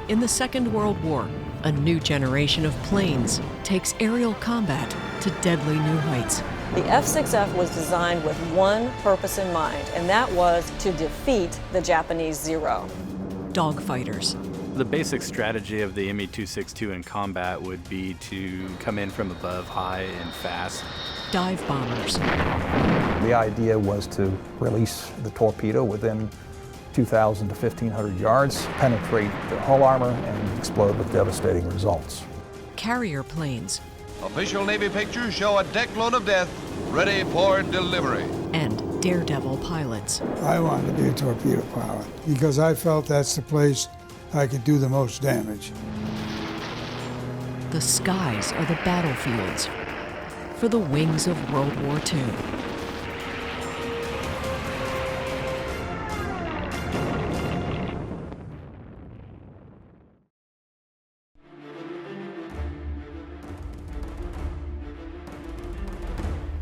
In the Second World War, a new generation of planes takes aerial combat to deadly new heights. The F6F was designed with one purpose in mind, and that was to defeat the Japanese Zero. Dogfighters. The basic strategy of the Me-262 in combat would be to come in from above, high and fast. Dive bombers. The idea was to release the torpedo within 2,000 to 1,500 yards, penetrate the hull armor, and explode with devastating results. Carrier planes. Official Navy pictures show a deck load of death ready for delivery. And daredevil pilots. I wanted to be a torpedo pilot because I felt that's the place I could do the most damage. The skies are the battlefields for the wings of World War II.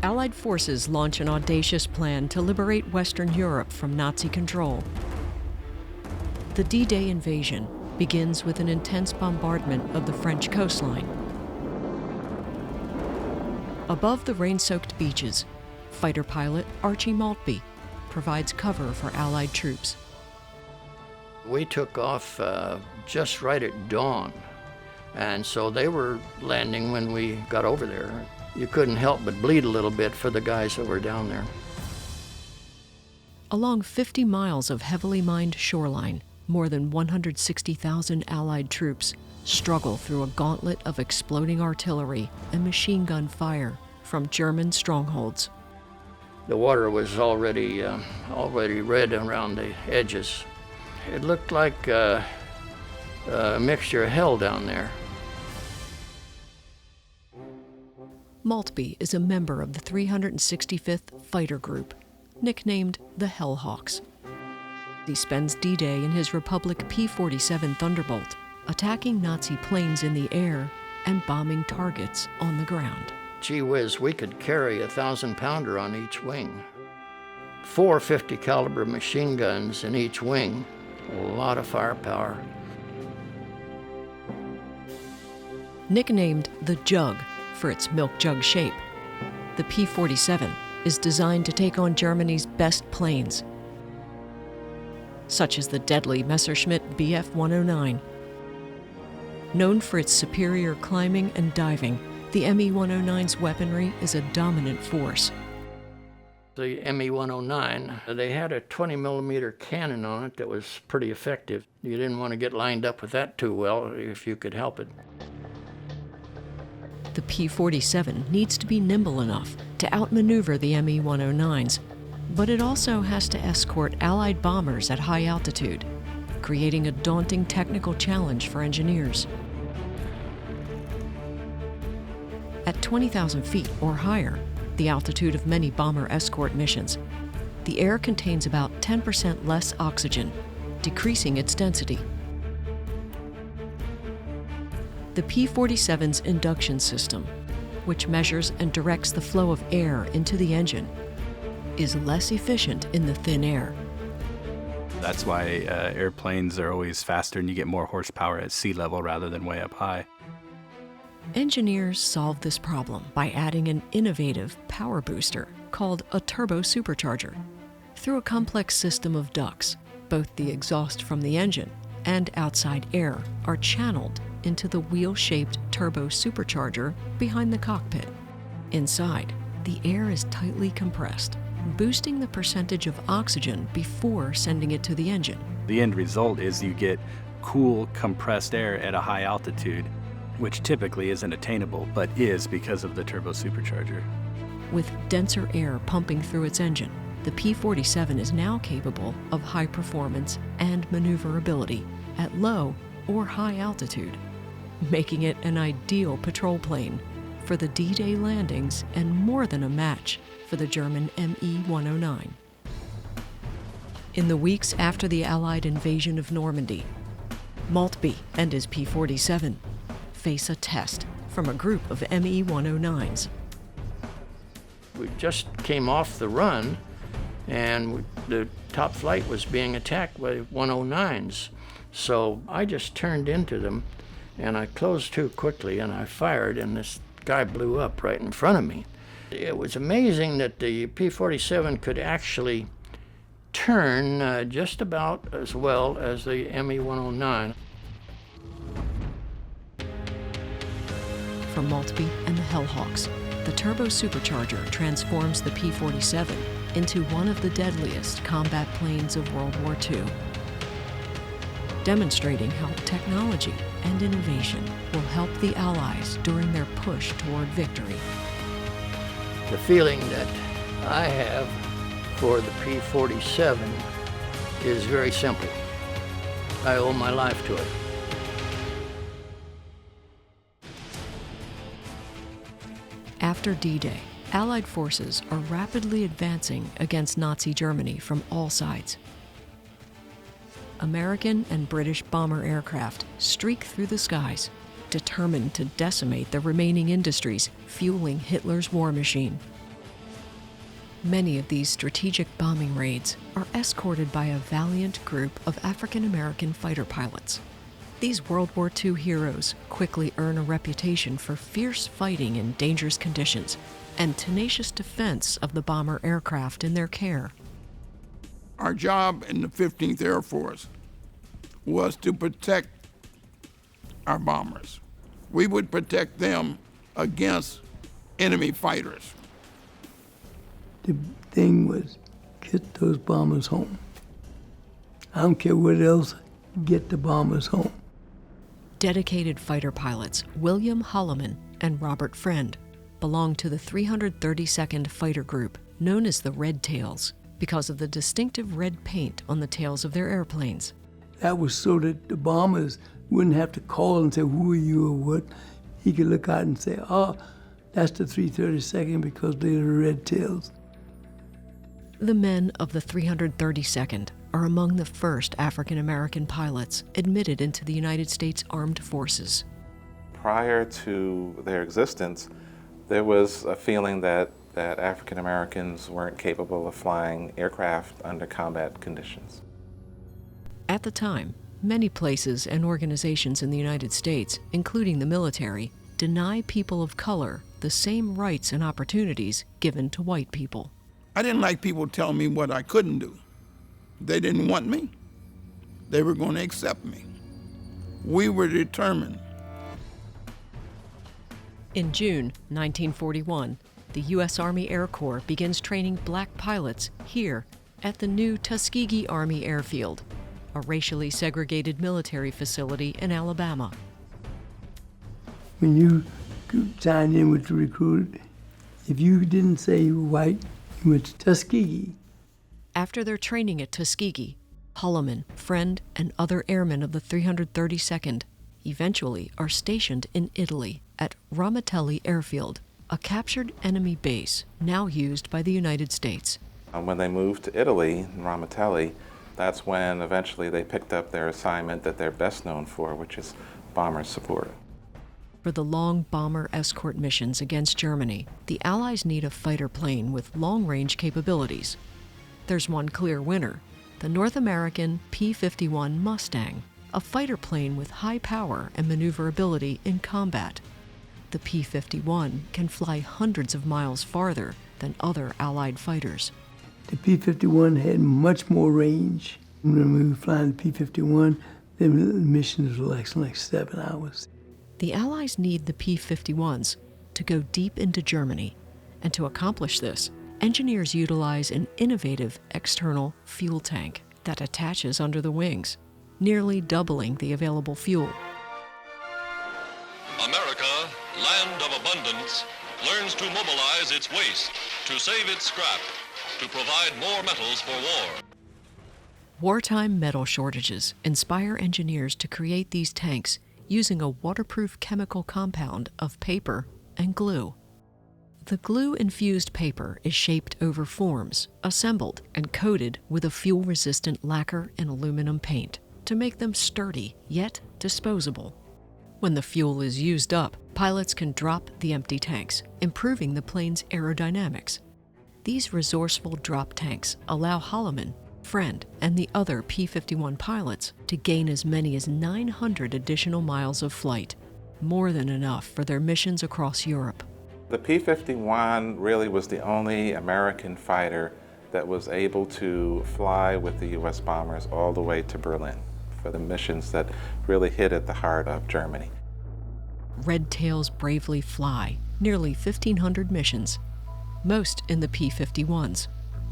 Allied forces launch an audacious plan to liberate Western Europe from Nazi control. The D-Day invasion begins with an intense bombardment of the French coastline. Above the rain-soaked beaches, fighter pilot Archie Maltby provides cover for Allied troops. We took off just right at dawn, and so they were landing when we got over there. You couldn't help but bleed a little bit for the guys that were down there. Along 50 miles of heavily mined shoreline, more than 160,000 Allied troops struggle through a gauntlet of exploding artillery and machine gun fire from German strongholds. The water was already red around the edges. It looked like a mixture of hell down there. Maltby is a member of the 365th Fighter Group, nicknamed the Hellhawks. He spends D-Day in his Republic P-47 Thunderbolt, attacking Nazi planes in the air and bombing targets on the ground. Gee whiz, we could carry a 1,000-pounder on each wing. 4 50 caliber machine guns in each wing, a lot of firepower. Nicknamed the Jug for its milk jug shape, the P-47 is designed to take on Germany's best planes, such as the deadly Messerschmitt Bf-109. Known for its superior climbing and diving, the Me-109's weaponry is a dominant force. The Me-109, they had a 20-millimeter cannon on it that was pretty effective. You didn't want to get lined up with that too well if you could help it. The P-47 needs to be nimble enough to outmaneuver the Me-109s, but it also has to escort Allied bombers at high altitude, creating a daunting technical challenge for engineers. At 20,000 feet or higher, the altitude of many bomber escort missions, the air contains about 10% less oxygen, decreasing its density. The P-47's induction system, which measures and directs the flow of air into the engine, is less efficient in the thin air. That's why airplanes are always faster and you get more horsepower at sea level rather than way up high. Engineers solved this problem by adding an innovative power booster called a turbo supercharger. Through a complex system of ducts, both the exhaust from the engine and outside air are channeled into the wheel-shaped turbo supercharger behind the cockpit. Inside, the air is tightly compressed, boosting the percentage of oxygen before sending it to the engine. The end result is you get cool, compressed air at a high altitude, which typically isn't attainable, but is because of the turbo supercharger. With denser air pumping through its engine, the P-47 is now capable of high performance and maneuverability at low or high altitude, making it an ideal patrol plane for the D-Day landings and more than a match for the German Me-109. In the weeks after the Allied invasion of Normandy, Maltby and his P-47 face a test from a group of Me-109s. We just came off the run, and the top flight was being attacked by 109s. So I just turned into them, and I closed too quickly, and I fired, and this guy blew up right in front of me. It was amazing that the P-47 could actually turn just about as well as the ME-109. For Maltby and the Hellhawks, the turbo supercharger transforms the P-47 into one of the deadliest combat planes of World War II, demonstrating how technology and innovation will help the Allies during their push toward victory. The feeling that I have for the P-47 is very simple. I owe my life to it. After D-Day, Allied forces are rapidly advancing against Nazi Germany from all sides. American and British bomber aircraft streak through the skies, determined to decimate the remaining industries fueling Hitler's war machine. Many of these strategic bombing raids are escorted by a valiant group of African-American fighter pilots. These World War II heroes quickly earn a reputation for fierce fighting in dangerous conditions and tenacious defense of the bomber aircraft in their care. Our job in the 15th Air Force was to protect our bombers. We would protect them against enemy fighters. The thing was, get those bombers home. I don't care what else, get the bombers home. Dedicated fighter pilots William Holloman and Robert Friend belonged to the 332nd Fighter Group, known as the Red Tails, because of the distinctive red paint on the tails of their airplanes. That was so that the bombers wouldn't have to call and say, who are you or what? He could look out and say, oh, that's the 332nd because they're the Red Tails. The men of the 332nd are among the first African-American pilots admitted into the United States Armed Forces. Prior to their existence, there was a feeling that African Americans weren't capable of flying aircraft under combat conditions. At the time, many places and organizations in the United States, including the military, deny people of color the same rights and opportunities given to white people. I didn't like people telling me what I couldn't do. They didn't want me. They were going to accept me. We were determined. In June 1941, the U.S. Army Air Corps begins training black pilots here at the new Tuskegee Army Airfield, a racially segregated military facility in Alabama. When you signed in with the recruit, if you didn't say you were white, you went to Tuskegee. After their training at Tuskegee, Holloman, Friend, and other airmen of the 332nd eventually are stationed in Italy at Ramatelli Airfield, a captured enemy base now used by the United States. When they moved to Italy, in Ramatelli, that's when eventually they picked up their assignment that they're best known for, which is bomber support. For the long bomber escort missions against Germany, the Allies need a fighter plane with long-range capabilities. There's one clear winner, the North American P-51 Mustang, a fighter plane with high power and maneuverability in combat. The P-51 can fly hundreds of miles farther than other Allied fighters. The P-51 had much more range. When we were flying the P-51, the missions were like 7 hours. The Allies need the P-51s to go deep into Germany, and to accomplish this, engineers utilize an innovative external fuel tank that attaches under the wings, nearly doubling the available fuel. America, land of abundance, learns to mobilize its waste, to save its scrap, to provide more metals for war. Wartime metal shortages inspire engineers to create these tanks using a waterproof chemical compound of paper and glue. The glue-infused paper is shaped over forms, assembled, and coated with a fuel-resistant lacquer and aluminum paint to make them sturdy yet disposable. When the fuel is used up, pilots can drop the empty tanks, improving the plane's aerodynamics. These resourceful drop tanks allow Holloman friend, and the other P-51 pilots to gain as many as 900 additional miles of flight, more than enough for their missions across Europe. The P-51 really was the only American fighter that was able to fly with the U.S. bombers all the way to Berlin for the missions that really hit at the heart of Germany. Red tails bravely fly, nearly 1,500 missions, most in the P-51s.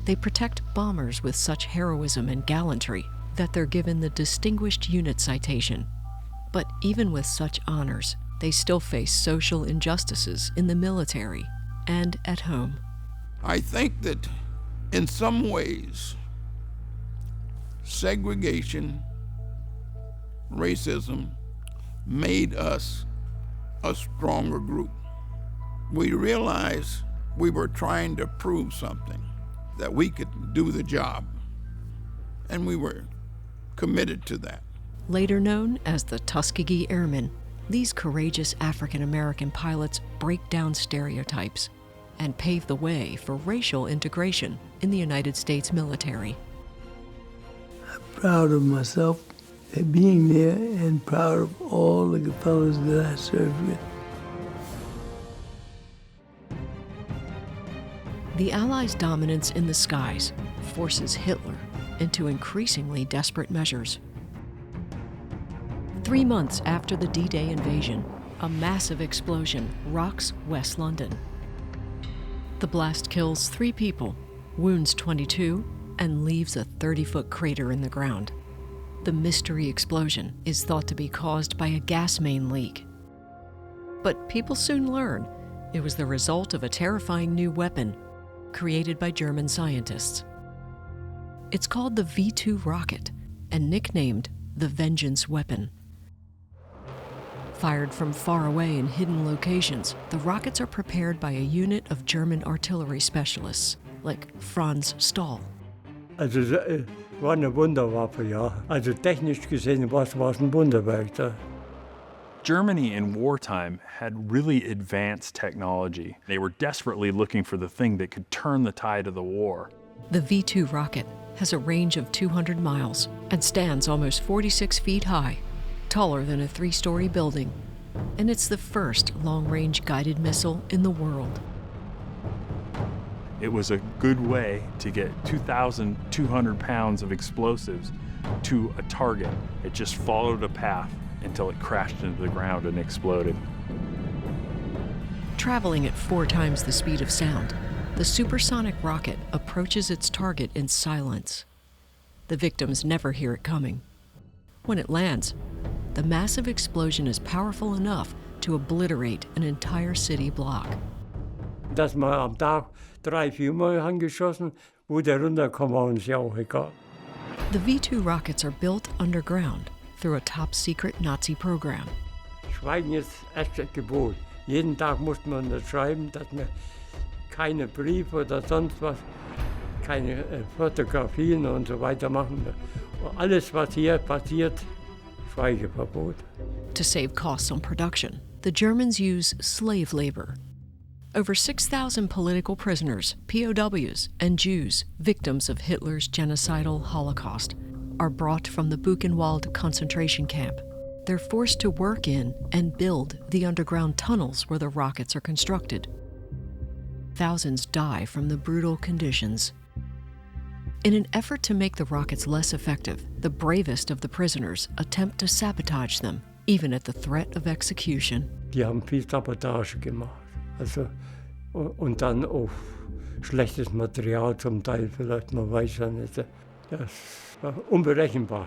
They protect bombers with such heroism and gallantry that they're given the Distinguished Unit Citation. But even with such honors, they still face social injustices in the military and at home. I think that in some ways, segregation, racism made us a stronger group. We realized we were trying to prove something, that we could do the job, and we were committed to that. Later known as the Tuskegee Airmen, these courageous African-American pilots break down stereotypes and pave the way for racial integration in the United States military. I'm proud of myself at being there and proud of all the fellows that I served with. The Allies' dominance in the skies forces Hitler into increasingly desperate measures. 3 months after the D-Day invasion, a massive explosion rocks West London. The blast kills 3 people, wounds 22, and leaves a 30-foot crater in the ground. The mystery explosion is thought to be caused by a gas main leak. But people soon learn it was the result of a terrifying new weapon created by German scientists. It's called the V-2 rocket and nicknamed the Vengeance Weapon. Fired from far away in hidden locations, the rockets are prepared by a unit of German artillery specialists, like Franz Stahl. Also, war eine Wunderwaffe, ja. Also technisch gesehen war es ein Wunderwerk da. Germany in wartime had really advanced technology. They were desperately looking for the thing that could turn the tide of the war. The V-2 rocket has a range of 200 miles and stands almost 46 feet high, taller than a 3-story building, and it's the first long-range guided missile in the world. It was a good way to get 2,200 pounds of explosives to a target. It just followed a path until it crashed into the ground and exploded. Traveling at 4 times the speed of sound, the supersonic rocket approaches its target in silence. The victims never hear it coming. When it lands, the massive explosion is powerful enough to obliterate an entire city block. Dass man am Tag 3-4 Mal angeschossen, wo der runterkommt, war uns ja auch egal. The V-2 rockets are built underground through a top-secret Nazi program. Schweigen ist erste Gebot. Jeden Tag musste man unterschreiben, dass man keine Briefe oder sonst was, keine Fotografien und so weiter machen. Alles, was hier passiert, Schweigeverbot. To save costs on production, the Germans use slave labor. Over 6,000 political prisoners, POWs, and Jews, victims of Hitler's genocidal Holocaust, are brought from the Buchenwald concentration camp. They're forced to work in and build the underground tunnels where the rockets are constructed. Thousands die from the brutal conditions. In an effort to make the rockets less effective, the bravest of the prisoners attempt to sabotage them, even at the threat of execution. Die haben viel Sabotage gemacht. Also, und dann auch schlechtes Material zum Teil, vielleicht, man weiß ja nicht. Das war unberechenbar.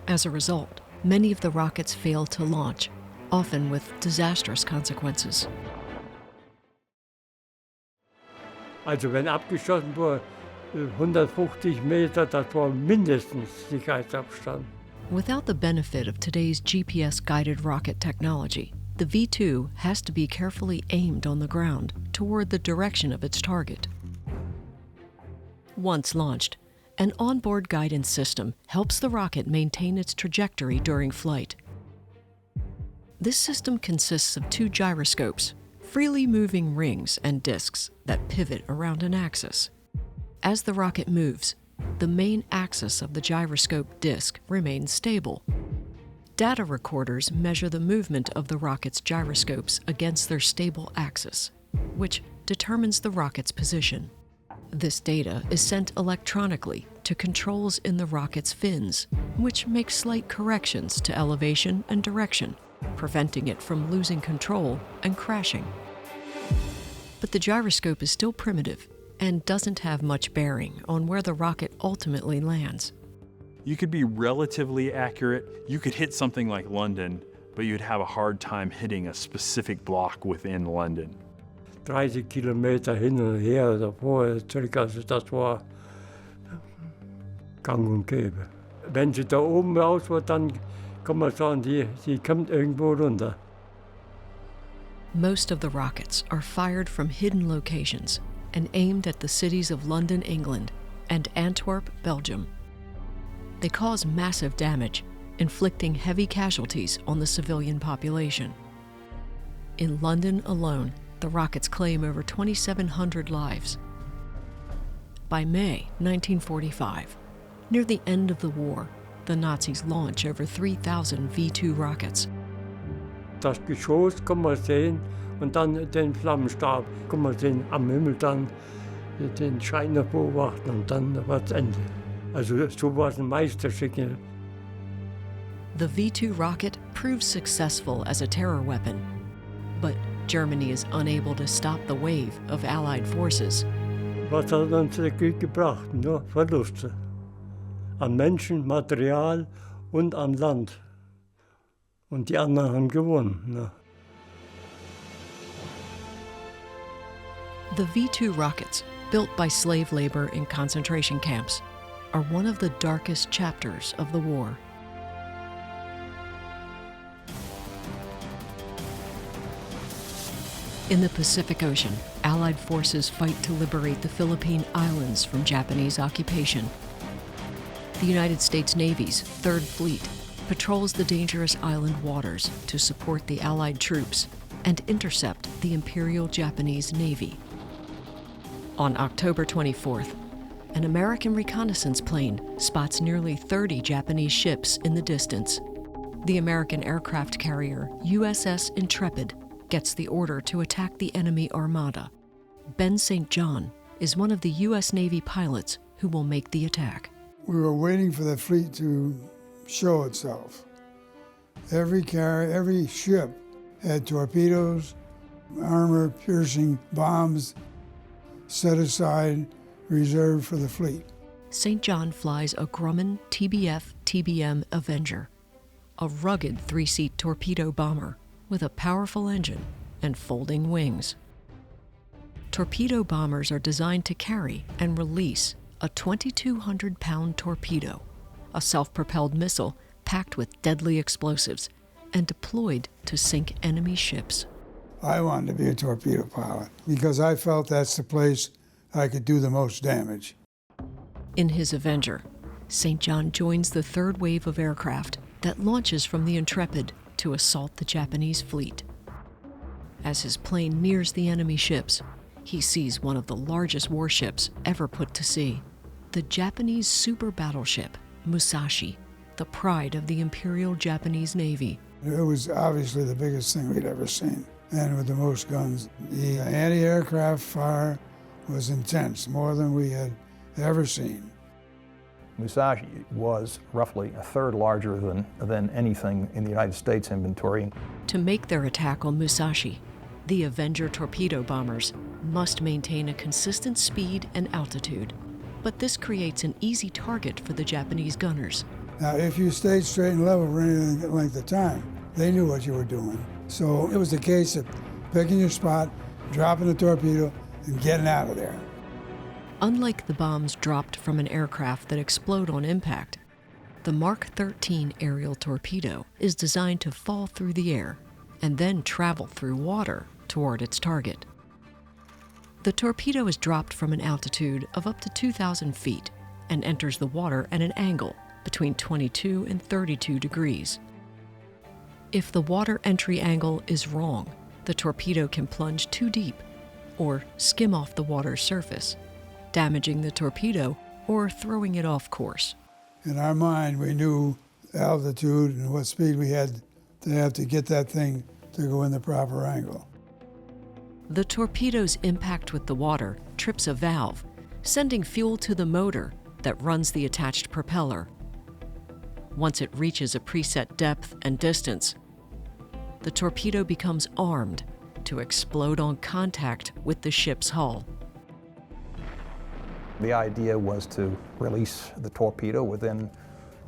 As a result, many of the rockets fail to launch, often with disastrous consequences. Also wenn abgeschossen wurde, 150 Meter, das war mindestens Sicherheitsabstand. Without the benefit of today's GPS-guided rocket technology, the V-2 has to be carefully aimed on the ground toward the direction of its target. Once launched, an onboard guidance system helps the rocket maintain its trajectory during flight. This system consists of 2 gyroscopes, freely moving rings and discs that pivot around an axis. As the rocket moves, the main axis of the gyroscope disc remains stable. Data recorders measure the movement of the rocket's gyroscopes against their stable axis, which determines the rocket's position. This data is sent electronically to controls in the rocket's fins, which make slight corrections to elevation and direction, preventing it from losing control and crashing. But the gyroscope is still primitive and doesn't have much bearing on where the rocket ultimately lands. You could be relatively accurate. You could hit something like London, but you'd have a hard time hitting a specific block within London. 30 Kilometer hin und her oder vorher zurück, also das war gang und gäbe. Wenn sie da oben raus war, dann kann man sagen, sie kommt irgendwo runter. Most of the rockets are fired from hidden locations and aimed at the cities of London, England, and Antwerp, Belgium. They cause massive damage, inflicting heavy casualties on the civilian population. In London alone, the rockets claim over 2,700 lives. By May 1945, near the end of the war, the Nazis launch over 3,000 V-2 rockets. Das Geschoss kann man sehen und dann den Flammenstab kann man sehen am Himmel, dann den Scheiner beobachten und dann war's Ende. Also so war es ein Meisterstück. The V-2 rocket proves successful as a terror weapon, but Germany is unable to stop the wave of Allied forces. Was hat uns der Krieg gebracht? Nur Verluste. An Menschen, Material und an Land. Und die anderen haben gewonnen. Ne? The V-2 rockets, built by slave labor in concentration camps, are one of the darkest chapters of the war. In the Pacific Ocean, Allied forces fight to liberate the Philippine Islands from Japanese occupation. The United States Navy's Third Fleet patrols the dangerous island waters to support the Allied troops and intercept the Imperial Japanese Navy. On October 24th, an American reconnaissance plane spots nearly 30 Japanese ships in the distance. The American aircraft carrier USS Intrepid gets the order to attack the enemy armada. Ben St. John is one of the U.S. Navy pilots who will make the attack. We were waiting for the fleet to show itself. Every ship had torpedoes, armor-piercing bombs set aside, reserved for the fleet. St. John flies a Grumman TBF-TBM Avenger, a rugged three-seat torpedo bomber with a powerful engine and folding wings. Torpedo bombers are designed to carry and release a 2,200-pound torpedo, a self-propelled missile packed with deadly explosives and deployed to sink enemy ships. I wanted to be a torpedo pilot because I felt that's the place I could do the most damage. In his Avenger, St. John joins the third wave of aircraft that launches from the Intrepid to assault the Japanese fleet. As his plane nears the enemy ships, he sees one of the largest warships ever put to sea, the Japanese super battleship Musashi, the pride of the Imperial Japanese Navy. It was obviously the biggest thing we'd ever seen, and with the most guns. The anti-aircraft fire was intense, more than we had ever seen. Musashi was roughly a third larger than anything in the United States inventory. To make their attack on Musashi, the Avenger torpedo bombers must maintain a consistent speed and altitude. But this creates an easy target for the Japanese gunners. Now, if you stayed straight and level for any length of time, they knew what you were doing. So it was a case of picking your spot, dropping the torpedo, and getting out of there. Unlike the bombs dropped from an aircraft that explode on impact, the Mark 13 aerial torpedo is designed to fall through the air and then travel through water toward its target. The torpedo is dropped from an altitude of up to 2,000 feet and enters the water at an angle between 22 and 32 degrees. If the water entry angle is wrong, the torpedo can plunge too deep or skim off the water's surface, damaging the torpedo or throwing it off course. In our mind, we knew altitude and what speed we had to have to get that thing to go in the proper angle. The torpedo's impact with the water trips a valve, sending fuel to the motor that runs the attached propeller. Once it reaches a preset depth and distance, the torpedo becomes armed to explode on contact with the ship's hull. The idea was to release the torpedo within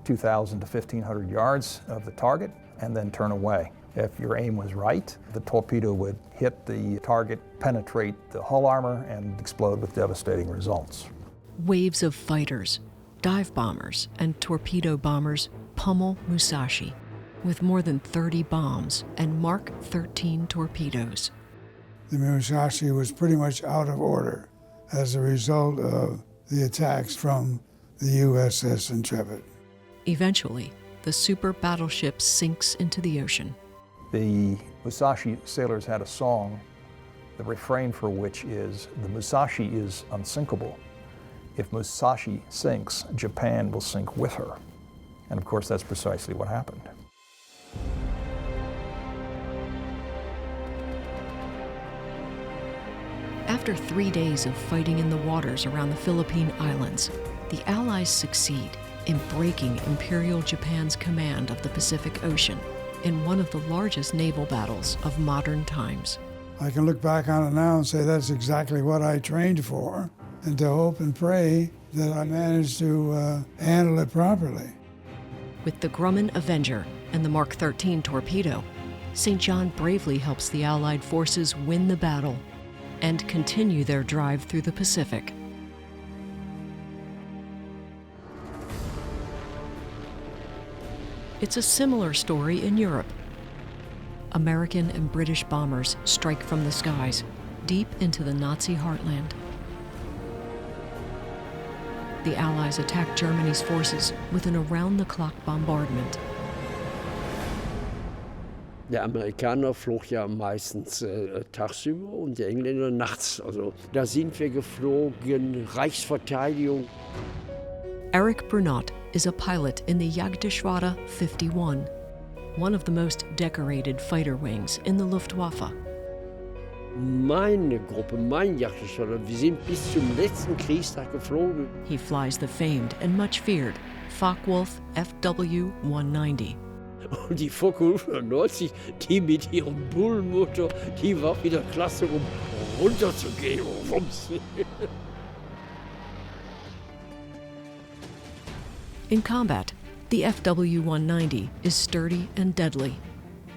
2,000 to 1,500 yards of the target and then turn away. If your aim was right, the torpedo would hit the target, penetrate the hull armor, and explode with devastating results. Waves of fighters, dive bombers, and torpedo bombers pummel Musashi with more than 30 bombs and Mark 13 torpedoes. The Musashi was pretty much out of order as a result of the attacks from the USS Intrepid. Eventually, the super battleship sinks into the ocean. The Musashi sailors had a song, the refrain for which is, "The Musashi is unsinkable. If Musashi sinks, Japan will sink with her." And of course, that's precisely what happened. After 3 days of fighting in the waters around the Philippine Islands, the Allies succeed in breaking Imperial Japan's command of the Pacific Ocean in one of the largest naval battles of modern times. I can look back on it now and say that's exactly what I trained for, and to hope and pray that I managed to handle it properly. With the Grumman Avenger and the Mark 13 torpedo, St. John bravely helps the Allied forces win the battle and continue their drive through the Pacific. It's a similar story in Europe. American and British bombers strike from the skies, deep into the Nazi heartland. The Allies attack Germany's forces with an around-the-clock bombardment. Der Amerikaner flog ja meistens tagsüber und der Engländer nachts. Also da sind wir geflogen, Reichsverteidigung. Eric Brunot is a pilot in the Jagdgeschwader 51, one of the most decorated fighter wings in the Luftwaffe. Meine Gruppe, mein Jagdgeschwader, wir sind bis zum letzten Kriegstag geflogen. He flies the famed and much feared Focke-Wulf FW-190. Und die Focke 190, die mit ihrem Bullenmotor, die war wieder klasse, um runterzugehen. In combat, the FW-190 is sturdy and deadly,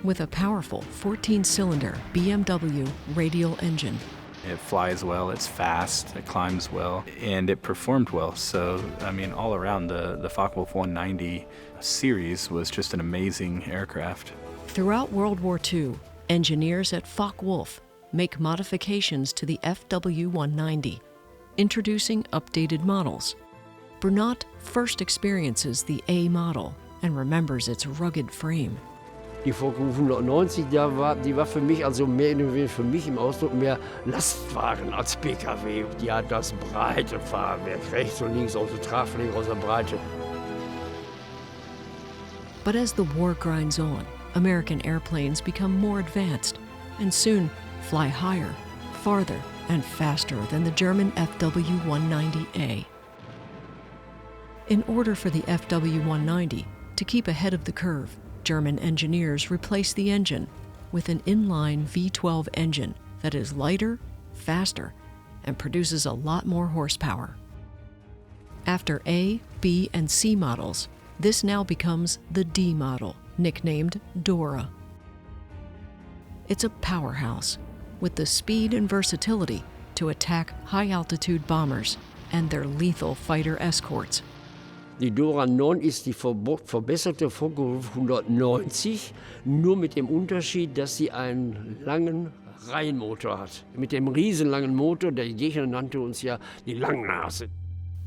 with a powerful 14-cylinder BMW radial engine. It flies well, it's fast, it climbs well, and it performed well. So, I mean, all around the Focke-Wulf 190 series was just an amazing aircraft. Throughout World War II, engineers at Focke-Wulf make modifications to the FW-190, introducing updated models. Brunot first experiences the A model and remembers its rugged frame. Die Focke 190, die war für mich also mehr für mich im Ausdruck mehr Lastwagen als PKW. Die hat das breite Fahrwerk, rechts und links, also Tragfläche aus der Breite. But as the war grinds on, American airplanes become more advanced and soon fly higher, farther, and faster than the German FW-190A. In order for the FW-190 to keep ahead of the curve, German engineers replace the engine with an inline V12 engine that is lighter, faster, and produces a lot more horsepower. After A, B, and C models, this now becomes the D model, nicknamed Dora. It's a powerhouse with the speed and versatility to attack high-altitude bombers and their lethal fighter escorts. Die Dora 9 ist die verbesserte Focke 190, nur mit dem Unterschied, dass sie einen langen Reihenmotor hat. Mit dem riesenlangen Motor, der Gegner nannte uns ja die Langnase.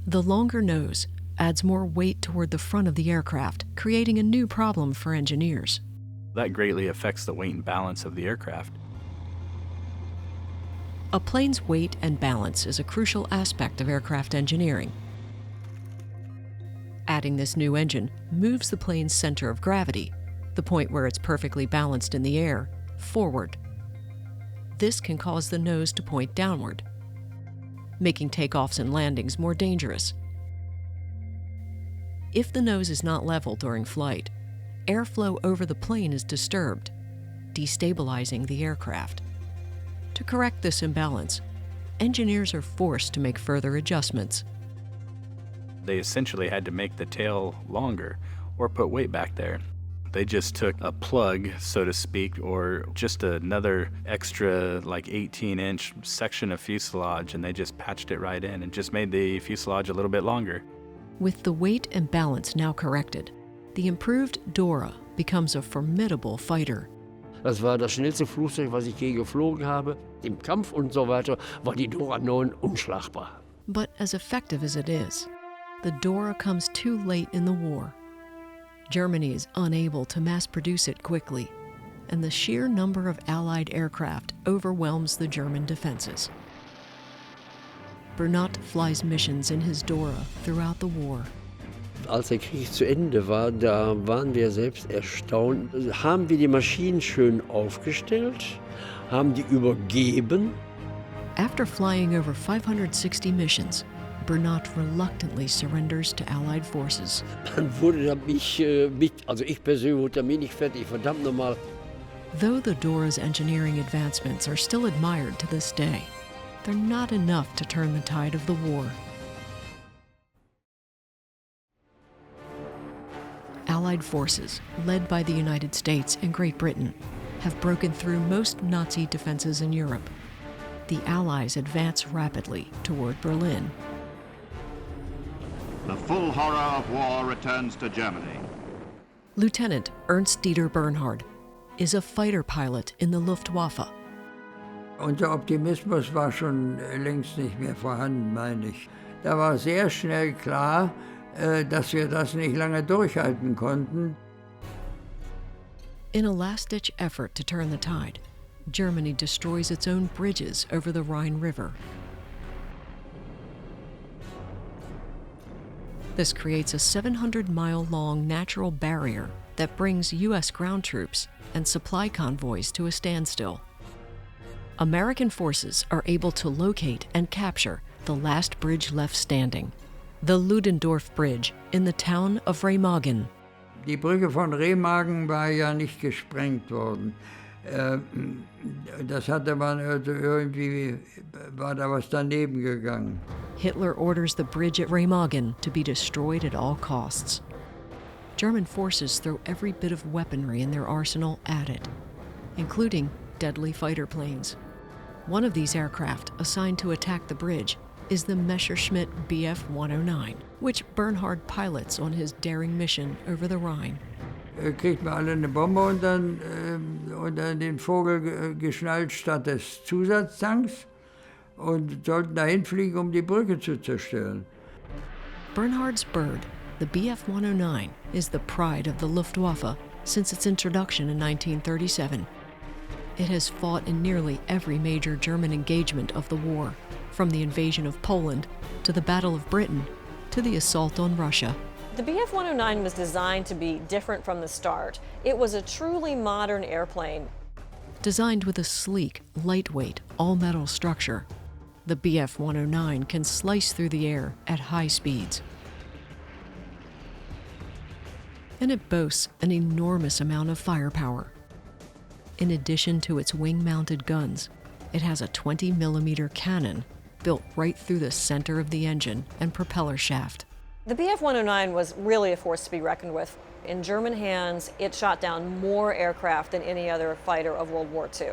The longer nose adds more weight toward the front of the aircraft, creating a new problem for engineers. That greatly affects the weight and balance of the aircraft. A plane's weight and balance is a crucial aspect of aircraft engineering. Adding this new engine moves the plane's center of gravity, the point where it's perfectly balanced in the air, forward. This can cause the nose to point downward, making takeoffs and landings more dangerous. If the nose is not level during flight, airflow over the plane is disturbed, destabilizing the aircraft. To correct this imbalance, engineers are forced to make further adjustments. They essentially had to make the tail longer or put weight back there. They just took a plug, so to speak, or just another extra like 18-inch section of fuselage, and they just patched it right in and just made the fuselage a little bit longer. With the weight and balance now corrected, the improved Dora becomes a formidable fighter. Das war das schnellste Flugzeug, was ich je geflogen habe. Im Kampf und so weiter war die Dora 9 unschlagbar. But as effective as it is, the Dora comes too late in the war. Germany is unable to mass produce it quickly, and the sheer number of Allied aircraft overwhelms the German defenses. Bernat flies missions in his Dora throughout the war. Als der Krieg zu Ende war, da waren wir selbst erstaunt. Haben wir die Maschinen schön aufgestellt, haben die übergeben. After flying over 560 missions, Bernat reluctantly surrenders to Allied forces. Dann wurde er also ich persönlich wurde mich nicht fertig, verdammt nochmal. Though the Dora's engineering advancements are still admired to this day, they're not enough to turn the tide of the war. Allied forces, led by the United States and Great Britain, have broken through most Nazi defenses in Europe. The Allies advance rapidly toward Berlin. The full horror of war returns to Germany. Lieutenant Ernst Dieter Bernhard is a fighter pilot in the Luftwaffe. Unser Optimismus war schon längst nicht mehr vorhanden, meine ich. Da war sehr schnell klar, dass wir das nicht lange durchhalten konnten. In a last-ditch effort to turn the tide, Germany destroys its own bridges over the Rhine River. This creates a 700-mile-long natural barrier that brings U.S. ground troops and supply convoys to a standstill. American forces are able to locate and capture the last bridge left standing, the Ludendorff Bridge in the town of Remagen. Die Brücke von Remagen war ja nicht gesprengt worden. Das hatte man also irgendwie, war da was daneben gegangen. Hitler orders the bridge at Remagen to be destroyed at all costs. German forces throw every bit of weaponry in their arsenal at it, including deadly fighter planes. One of these aircraft assigned to attack the bridge is the Messerschmitt Bf 109, which Bernhard pilots on his daring mission over the Rhine. Kriegt man alle eine Bombe unter den Vogel geschnallt statt des Zusatztanks und sollten dahin fliegen, um die Brücke zu zerstören. Bernhard's bird, the Bf 109, is the pride of the Luftwaffe since its introduction in 1937. It has fought in nearly every major German engagement of the war, from the invasion of Poland to the Battle of Britain to the assault on Russia. The Bf 109 was designed to be different from the start. It was a truly modern airplane. Designed with a sleek, lightweight, all-metal structure, the Bf 109 can slice through the air at high speeds. And it boasts an enormous amount of firepower. In addition to its wing-mounted guns, it has a 20-millimeter cannon built right through the center of the engine and propeller shaft. The Bf 109 was really a force to be reckoned with. In German hands, it shot down more aircraft than any other fighter of World War II.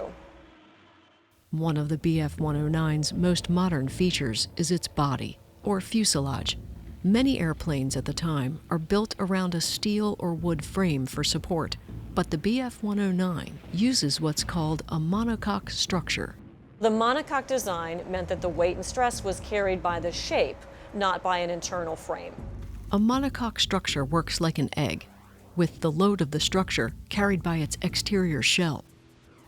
One of the Bf 109's most modern features is its body, or fuselage. Many airplanes at the time are built around a steel or wood frame for support, but the Bf 109 uses what's called a monocoque structure. The monocoque design meant that the weight and stress was carried by the shape, not by an internal frame. A monocoque structure works like an egg, with the load of the structure carried by its exterior shell.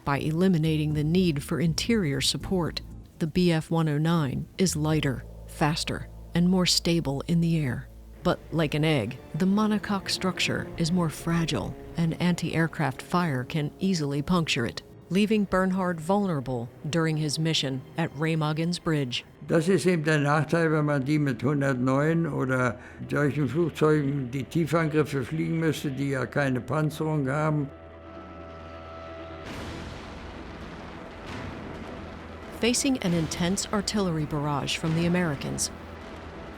By eliminating the need for interior support, the Bf 109 is lighter, faster, and more stable in the air. But like an egg, the monocoque structure is more fragile, and anti-aircraft fire can easily puncture it, leaving Bernhard vulnerable during his mission at Remagen's Bridge. Das ist eben der Nachteil, wenn man die mit 109 oder solchen Flugzeugen, die Tiefangriffe fliegen müsste, die ja keine Panzerung haben. Facing an intense artillery barrage from the Americans,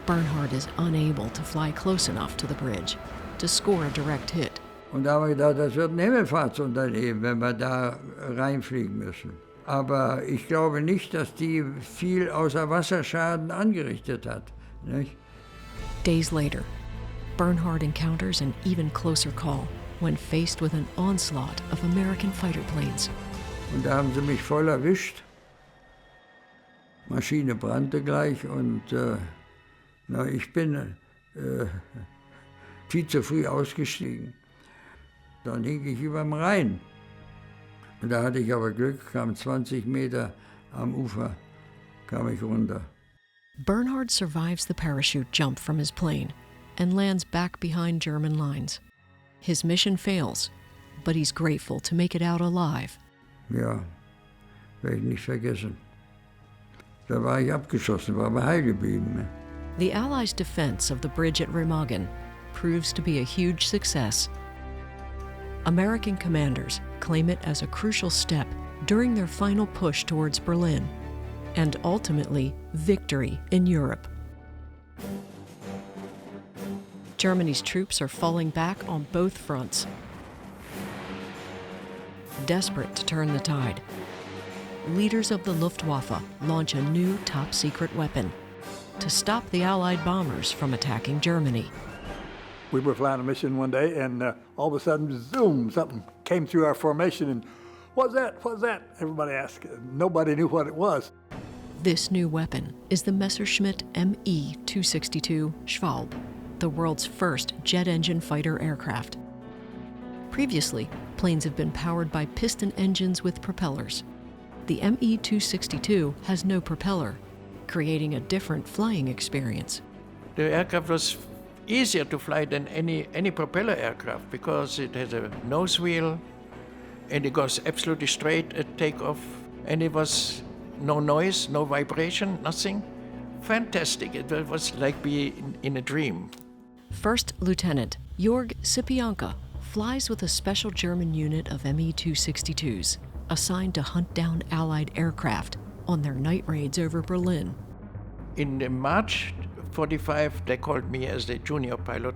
Bernhard is unable to fly close enough to the bridge to score a direct hit. Und da haben wir gedacht, das wird ein Himmelfahrtsunternehmen, wenn wir da reinfliegen müssen. Aber ich glaube nicht, dass die viel außer Wasserschaden angerichtet hat. Nicht? Days later, Bernhard encounters an even closer call when faced with an onslaught of American fighter planes. Und da haben sie mich voll erwischt. Maschine brannte gleich und ich bin viel zu früh ausgestiegen. Dann hing ich über dem Rhein. Und da hatte ich aber Glück, kam 20 Meter am Ufer, kam ich runter. Bernhard survives the parachute jump from his plane and lands back behind German lines. His mission fails, but he's grateful to make it out alive. Ja, werde ich nicht vergessen. Da war ich abgeschossen, war aber heil geblieben. Ne? The Allies' defense of the bridge at Remagen proves to be a huge success. American commanders claim it as a crucial step during their final push towards Berlin, and ultimately victory in Europe. Germany's troops are falling back on both fronts. Desperate to turn the tide, leaders of the Luftwaffe launch a new top-secret weapon to stop the Allied bombers from attacking Germany. We were flying a mission one day, and all of a sudden, zoom, something came through our formation, and what's that? What's that? Everybody asked. Nobody knew what it was. This new weapon is the Messerschmitt Me-262 Schwalbe, the world's first jet engine fighter aircraft. Previously, planes have been powered by piston engines with propellers. The Me-262 has no propeller, creating a different flying experience. The aircraft was easier to fly than any propeller aircraft because it has a nose wheel and it goes absolutely straight at takeoff, and it was no noise, no vibration, nothing. Fantastic. It was like being in a dream. First Lieutenant Jörg Sipionka flies with a special German unit of Me-262s assigned to hunt down Allied aircraft on their night raids over Berlin. In March 45, they called me as the junior pilot.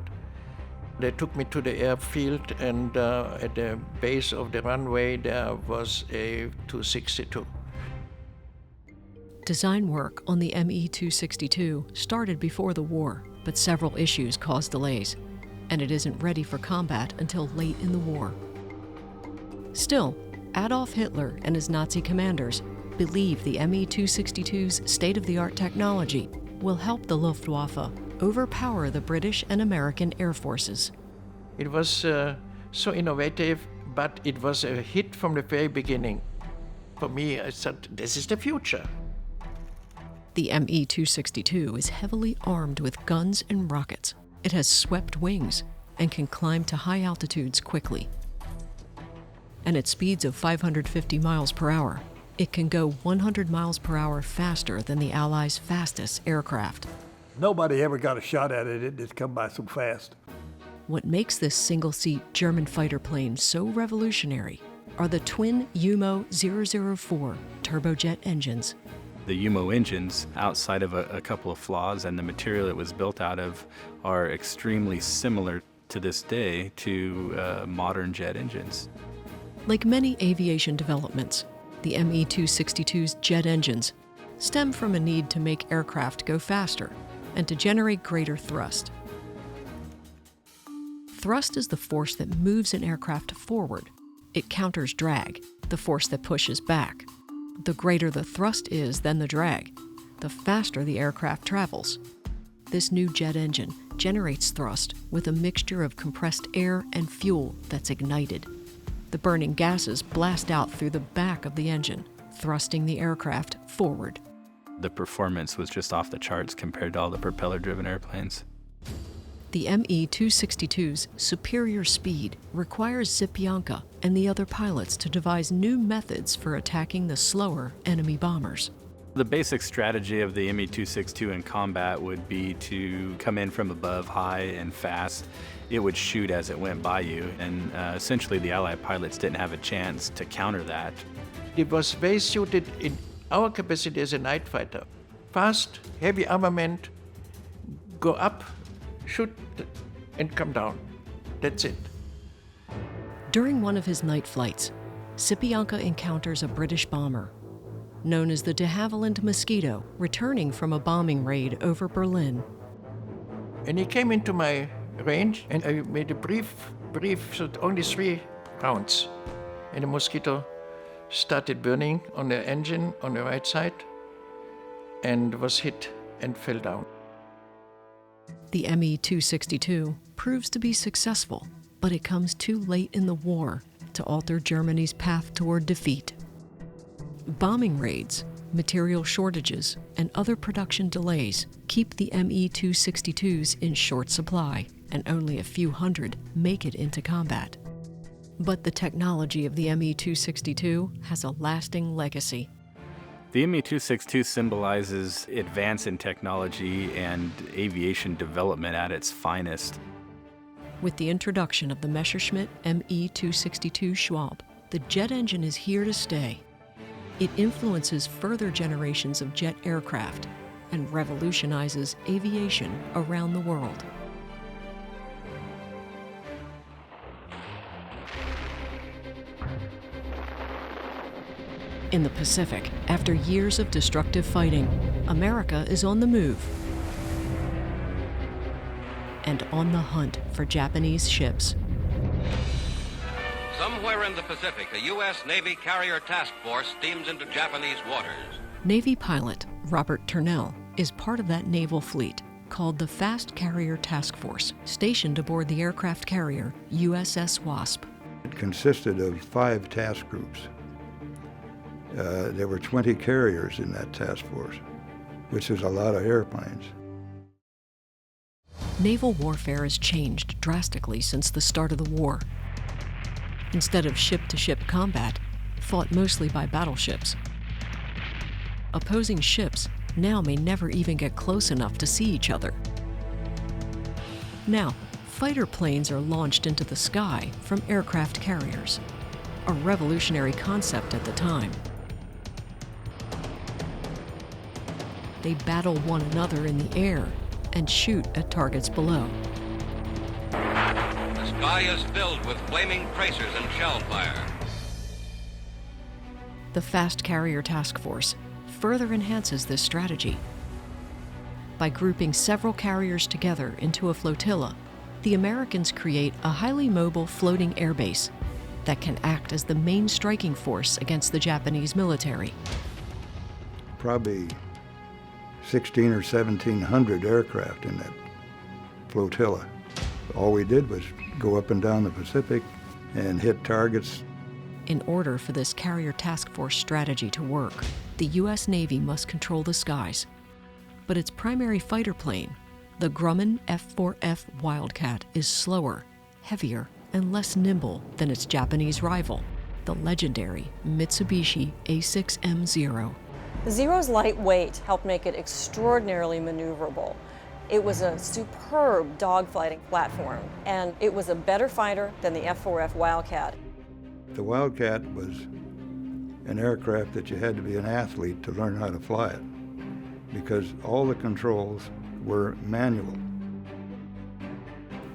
They took me to the airfield, and at the base of the runway there was a 262. Design work on the Me-262 started before the war, but several issues caused delays, and it isn't ready for combat until late in the war. Still, Adolf Hitler and his Nazi commanders believe the Me-262's state-of-the-art technology will help the Luftwaffe overpower the British and American air forces. It was so innovative, but it was a hit from the very beginning. For me, I thought, this is the future. The Me-262 is heavily armed with guns and rockets. It has swept wings and can climb to high altitudes quickly. And at speeds of 550 miles per hour, it can go 100 miles per hour faster than the Allies' fastest aircraft. Nobody ever got a shot at it. It just come by so fast. What makes this single-seat German fighter plane so revolutionary are the twin Umo 004 turbojet engines. The Umo engines, outside of a couple of flaws and the material it was built out of, are extremely similar to this day to modern jet engines. Like many aviation developments, the Me-262's jet engines stem from a need to make aircraft go faster and to generate greater thrust. Thrust is the force that moves an aircraft forward. It counters drag, the force that pushes back. The greater the thrust is than the drag, the faster the aircraft travels. This new jet engine generates thrust with a mixture of compressed air and fuel that's ignited. The burning gases blast out through the back of the engine, thrusting the aircraft forward. The performance was just off the charts compared to all the propeller-driven airplanes. The ME-262's superior speed requires Sipyanka and the other pilots to devise new methods for attacking the slower enemy bombers. The basic strategy of the ME-262 in combat would be to come in from above high and fast. It would shoot as it went by you, and essentially the Allied pilots didn't have a chance to counter that. It was very suited in our capacity as a night fighter. Fast, heavy armament, go up, shoot, and come down. That's it. During one of his night flights, Sipyanka encounters a British bomber known as the de Havilland Mosquito, returning from a bombing raid over Berlin. And he came into my range, and I made a brief, so only 3 rounds. And the Mosquito started burning on the engine on the right side and was hit and fell down. The ME-262 proves to be successful, but it comes too late in the war to alter Germany's path toward defeat. Bombing raids, material shortages, and other production delays keep the ME-262s in short supply, and only a few hundred make it into combat. But the technology of the ME-262 has a lasting legacy. The ME-262 symbolizes advance in technology and aviation development at its finest. With the introduction of the Messerschmitt ME-262 Schwab, the jet engine is here to stay. It influences further generations of jet aircraft and revolutionizes aviation around the world. In the Pacific, after years of destructive fighting, America is on the move and on the hunt for Japanese ships. Somewhere in the Pacific, a U.S. Navy carrier task force steams into Japanese waters. Navy pilot Robert Turnell is part of that naval fleet called the Fast Carrier Task Force, stationed aboard the aircraft carrier USS Wasp. It consisted of 5 task groups. There were 20 carriers in that task force, which is a lot of airplanes. Naval warfare has changed drastically since the start of the war. Instead of ship-to-ship combat, fought mostly by battleships. Opposing ships now may never even get close enough to see each other. Now, fighter planes are launched into the sky from aircraft carriers, a revolutionary concept at the time. They battle one another in the air and shoot at targets below. The sky is filled with flaming tracers and shell fire. The Fast Carrier Task Force further enhances this strategy. By grouping several carriers together into a flotilla, the Americans create a highly mobile floating airbase that can act as the main striking force against the Japanese military. Probably 1,600 or 1,700 aircraft in that flotilla. All we did was go up and down the Pacific and hit targets. In order for this carrier task force strategy to work, the U.S. Navy must control the skies. But its primary fighter plane, the Grumman F4F Wildcat, is slower, heavier, and less nimble than its Japanese rival, the legendary Mitsubishi A6M0. The Zero's light weight helped make it extraordinarily maneuverable. It was a superb dogfighting platform, and it was a better fighter than the F4F Wildcat. The Wildcat was an aircraft that you had to be an athlete to learn how to fly it, because all the controls were manual.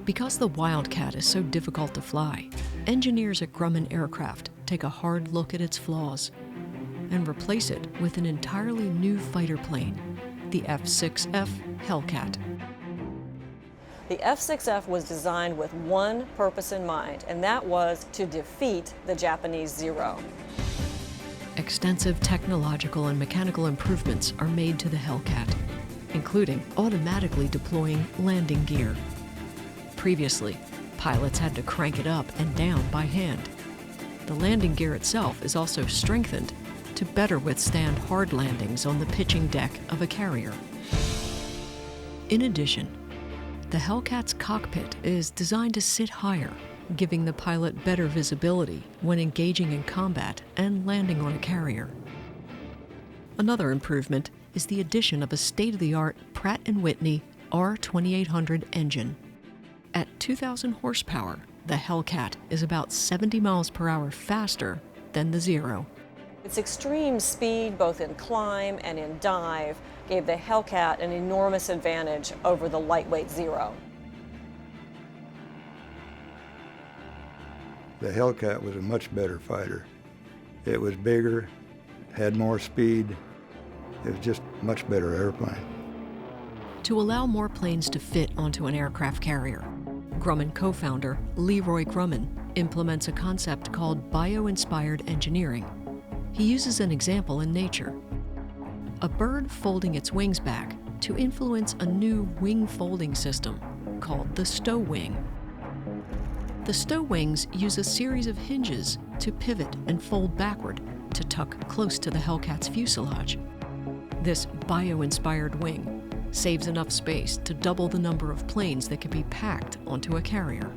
Because the Wildcat is so difficult to fly, engineers at Grumman Aircraft take a hard look at its flaws and replace it with an entirely new fighter plane, the F6F Hellcat. The F6F was designed with one purpose in mind, and that was to defeat the Japanese Zero. Extensive technological and mechanical improvements are made to the Hellcat, including automatically deploying landing gear. Previously, pilots had to crank it up and down by hand. The landing gear itself is also strengthened to better withstand hard landings on the pitching deck of a carrier. In addition, The Hellcat's cockpit is designed to sit higher, giving the pilot better visibility when engaging in combat and landing on a carrier. Another improvement is the addition of a state-of-the-art Pratt & Whitney R2800 engine. At 2,000 horsepower, the Hellcat is about 70 miles per hour faster than the Zero. Its extreme speed, both in climb and in dive, gave the Hellcat an enormous advantage over the lightweight Zero. The Hellcat was a much better fighter. It was bigger, had more speed. It was just a much better airplane. To allow more planes to fit onto an aircraft carrier, Grumman co-founder Leroy Grumman implements a concept called bio-inspired engineering. He uses an example in nature: a bird folding its wings back to influence a new wing folding system called the stow wing. The stow wings use a series of hinges to pivot and fold backward to tuck close to the Hellcat's fuselage. This bio-inspired wing saves enough space to double the number of planes that can be packed onto a carrier.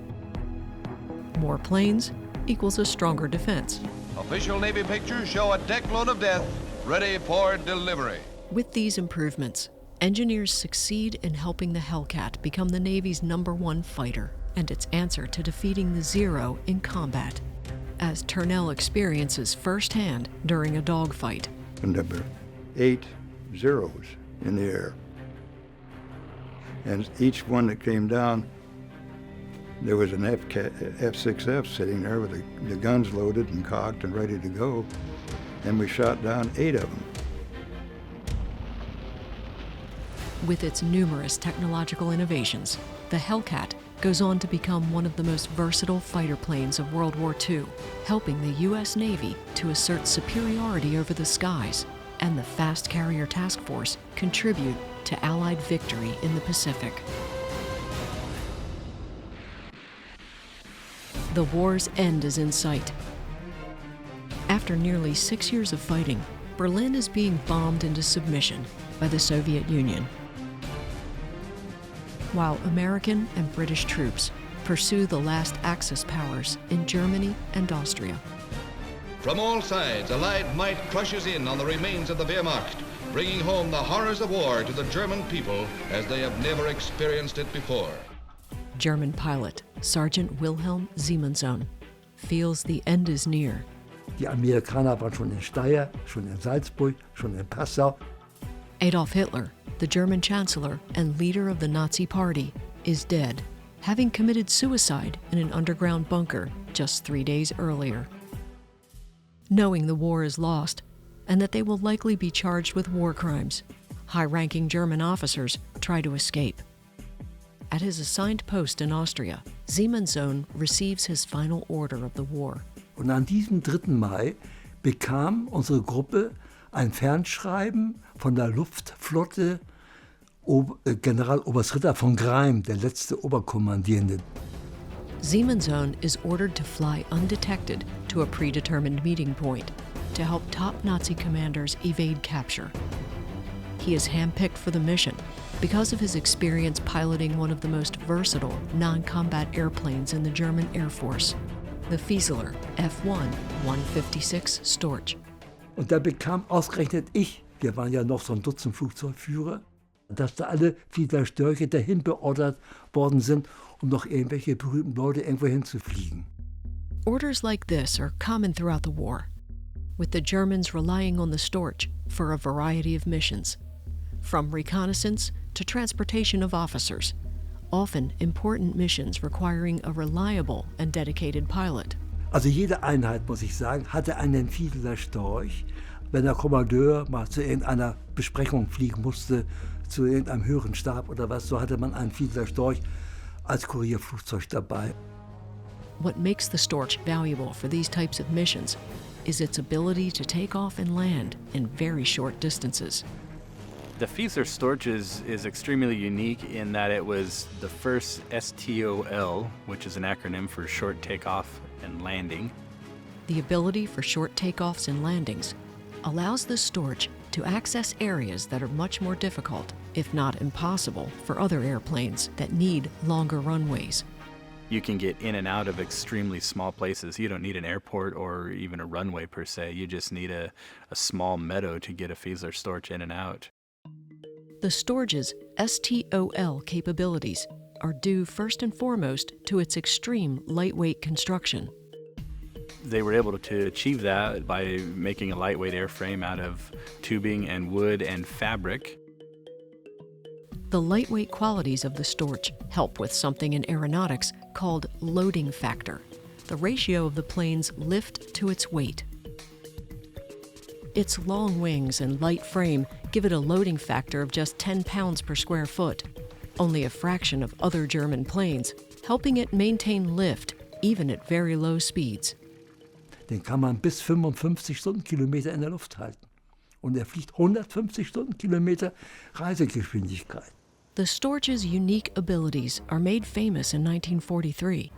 More planes equals a stronger defense. Official Navy pictures show a deck load of death ready for delivery. With these improvements, engineers succeed in helping the Hellcat become the Navy's #1 fighter and its answer to defeating the Zero in combat, as Turnell experiences firsthand during a dogfight. And there were 8 Zeros in the air. And each one that came down, there was an F6F sitting there with the guns loaded and cocked and ready to go. And we shot down 8 of them. With its numerous technological innovations, the Hellcat goes on to become one of the most versatile fighter planes of World War II, helping the U.S. Navy to assert superiority over the skies, and the Fast Carrier Task Force contribute to Allied victory in the Pacific. The war's end is in sight. After nearly 6 years of fighting, Berlin is being bombed into submission by the Soviet Union, while American and British troops pursue the last Axis powers in Germany and Austria. From all sides, Allied might crushes in on the remains of the Wehrmacht, bringing home the horrors of war to the German people as they have never experienced it before. German pilot Sergeant Wilhelm Siemenssohn feels the end is near. Die Amerikaner waren schon in Steyr, schon in Salzburg, schon in Passau. Adolf Hitler, the German chancellor and leader of the Nazi Party, is dead, having committed suicide in an underground bunker just 3 days earlier. Knowing the war is lost and that they will likely be charged with war crimes, high-ranking German officers try to escape. At his assigned post in Austria, Siemenssohn receives his final order of the war. Und an diesem 3. Mai bekam unsere Gruppe ein Fernschreiben von der Luftflotte Generaloberst Ritter von Greim, der letzte Oberkommandierende. Siemenssohn is ordered to fly undetected to a predetermined meeting point to help top Nazi commanders evade capture. He is handpicked for the mission because of his experience piloting one of the most versatile non-combat airplanes in the German Air Force, the Fieseler F1-156 Storch. Und da bekam ausgerechnet ich, wir waren ja noch so ein Dutzend Flugzeugführer, dass da alle Fiedler Störche dahin beordert worden sind, um noch irgendwelche berühmten Leute irgendwo hinzufliegen. Orders like this are common throughout the war, with the Germans relying on the Storch for a variety of missions, from reconnaissance to transportation of officers, often important missions requiring a reliable and dedicated pilot. Also jede Einheit, muss ich sagen, hatte einen Fiedler Storch. Wenn der Kommandeur mal zu irgendeiner Besprechung fliegen musste, zu irgendeinem höheren Stab oder was, so hatte man einen Fiedler Storch als Kurierflugzeug dabei. What makes the Storch valuable for these types of missions is its ability to take off and land in very short distances. The Fieseler Storch is extremely unique in that it was the first STOL, which is an acronym for short takeoff and landing. The ability for short takeoffs and landings allows the Storch to access areas that are much more difficult, if not impossible, for other airplanes that need longer runways. You can get in and out of extremely small places. You don't need an airport or even a runway per se. You just need a small meadow to get a fuselage storage in and out. The storage's STOL capabilities are due first and foremost to its extreme lightweight construction. They were able to achieve that by making a lightweight airframe out of tubing and wood and fabric. The lightweight qualities of the Storch help with something in aeronautics called loading factor, the ratio of the plane's lift to its weight. Its long wings and light frame give it a loading factor of just 10 pounds per square foot, only a fraction of other German planes, helping it maintain lift even at very low speeds. Den kann man bis 55 Stundenkilometer in der Luft halten. Und fliegt 150 Stundenkilometer Reisegeschwindigkeit. The Storch's unique abilities are made famous in 1943,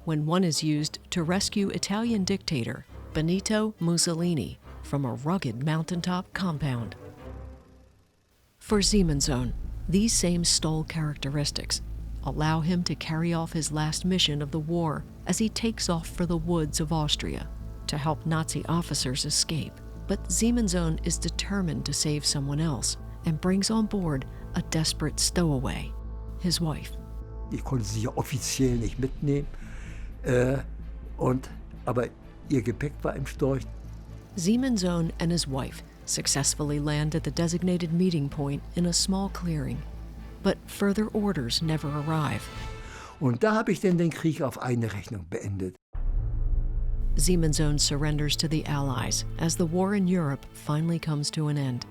when one is used to rescue Italian dictator Benito Mussolini from a rugged mountaintop compound. For Simonsohn, these same STOL characteristics allow him to carry off his last mission of the war as he takes off for the woods of Austria to help Nazi officers escape. But Simonsohn is determined to save someone else and brings on board a desperate stowaway, his wife. Ich konnte sie ja offiziell nicht mitnehmen, aber ihr Gepäck war im Storch. Simonsohn and his wife successfully land at the designated meeting point in a small clearing, but further orders never arrive. Und da habe ich dann den Krieg auf eine Rechnung beendet. Simonsohn surrenders to the Allies as the war in Europe finally comes to an end.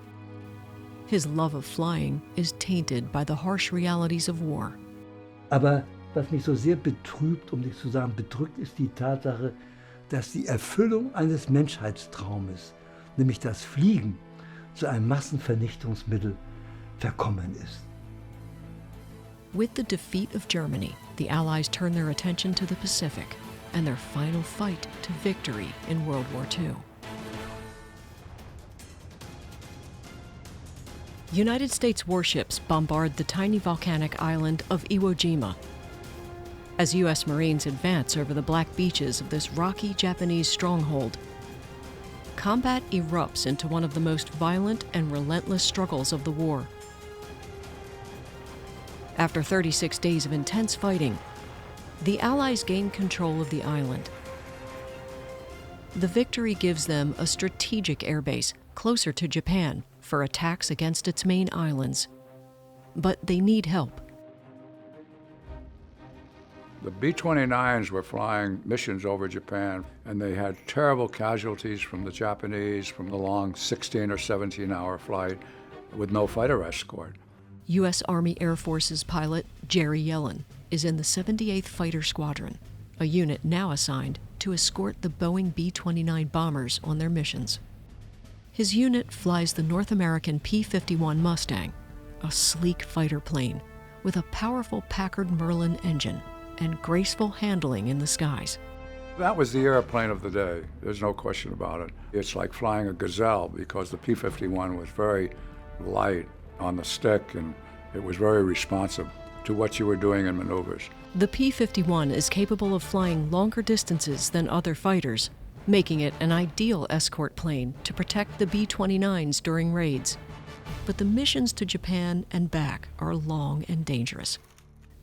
His love of flying is tainted by the harsh realities of war. Aber was mich so sehr betrübt, um nicht zu sagen bedrückt, ist die Tatsache, dass die Erfüllung eines Menschheitstraumes, nämlich das Fliegen, zu einem Massenvernichtungsmittel verkommen ist. With the defeat of Germany, the Allies turn their attention to the Pacific and their final fight to victory in World War II. United States warships bombard the tiny volcanic island of Iwo Jima. As U.S. Marines advance over the black beaches of this rocky Japanese stronghold, combat erupts into one of the most violent and relentless struggles of the war. After 36 days of intense fighting, the Allies gain control of the island. The victory gives them a strategic airbase closer to Japan for attacks against its main islands. But they need help. The B-29s were flying missions over Japan, and they had terrible casualties from the Japanese from the long 16 or 17-hour flight with no fighter escort. U.S. Army Air Force's pilot, Jerry Yellen, is in the 78th Fighter Squadron, a unit now assigned to escort the Boeing B-29 bombers on their missions. His unit flies the North American P-51 Mustang, a sleek fighter plane with a powerful Packard Merlin engine and graceful handling in the skies. That was the airplane of the day. There's no question about it. It's like flying a Gazelle because the P-51 was very light on the stick and it was very responsive to what you were doing in maneuvers. The P-51 is capable of flying longer distances than other fighters, making it an ideal escort plane to protect the B-29s during raids. But the missions to Japan and back are long and dangerous.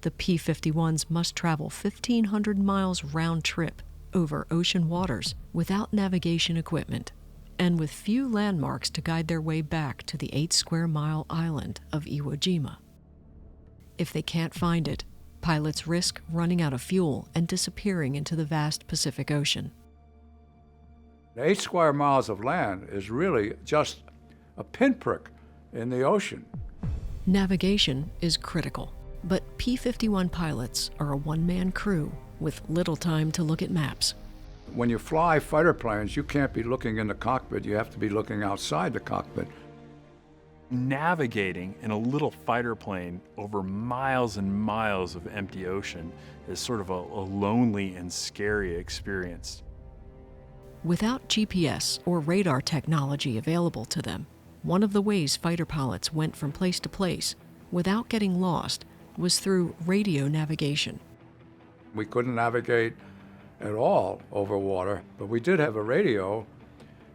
The P-51s must travel 1,500 miles round trip over ocean waters without navigation equipment and with few landmarks to guide their way back to the 8-square-mile island of Iwo Jima. If they can't find it, pilots risk running out of fuel and disappearing into the vast Pacific Ocean. 8 square miles of land is really just a pinprick in the ocean. Navigation is critical, but P-51 pilots are a one-man crew with little time to look at maps. When you fly fighter planes, you can't be looking in the cockpit. You have to be looking outside the cockpit. Navigating in a little fighter plane over miles and miles of empty ocean is sort of a lonely and scary experience. Without GPS or radar technology available to them, One of the ways fighter pilots went from place to place without getting lost was through radio navigation. We couldn't navigate at all over water, but we did have a radio,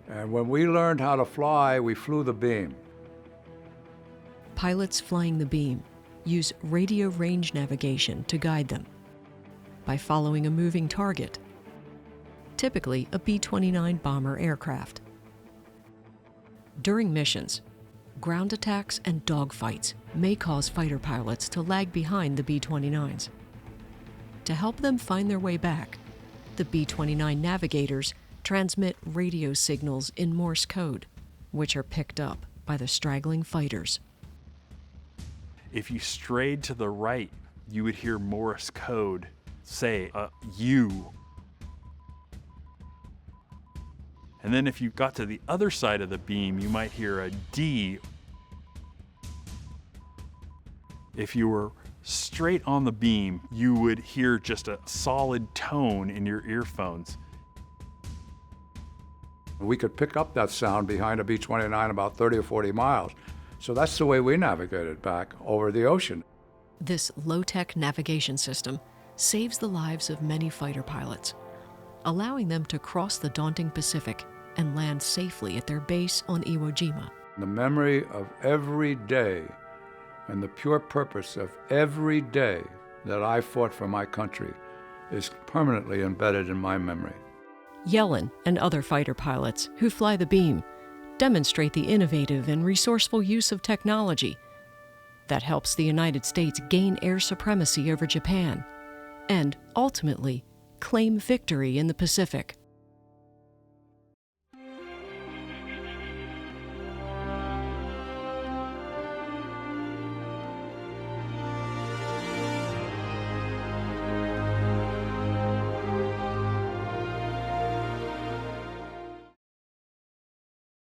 and when we learned how to fly, we flew the beam. Pilots flying the beam use radio range navigation to guide them by following a moving target, typically a B-29 bomber aircraft. During missions, ground attacks and dogfights may cause fighter pilots to lag behind the B-29s. To help them find their way back, the B-29 navigators transmit radio signals in Morse code, which are picked up by the straggling fighters. If you strayed to the right, you would hear Morse code say a U. And then if you got to the other side of the beam, you might hear a D. If you were straight on the beam, you would hear just a solid tone in your earphones. We could pick up that sound behind a B-29 about 30 or 40 miles. So that's the way we navigated back over the ocean. This low-tech navigation system saves the lives of many fighter pilots, allowing them to cross the daunting Pacific and land safely at their base on Iwo Jima. The memory of every day and the pure purpose of every day that I fought for my country is permanently embedded in my memory. Yellen and other fighter pilots who fly the beam demonstrate the innovative and resourceful use of technology that helps the United States gain air supremacy over Japan and ultimately claim victory in the Pacific.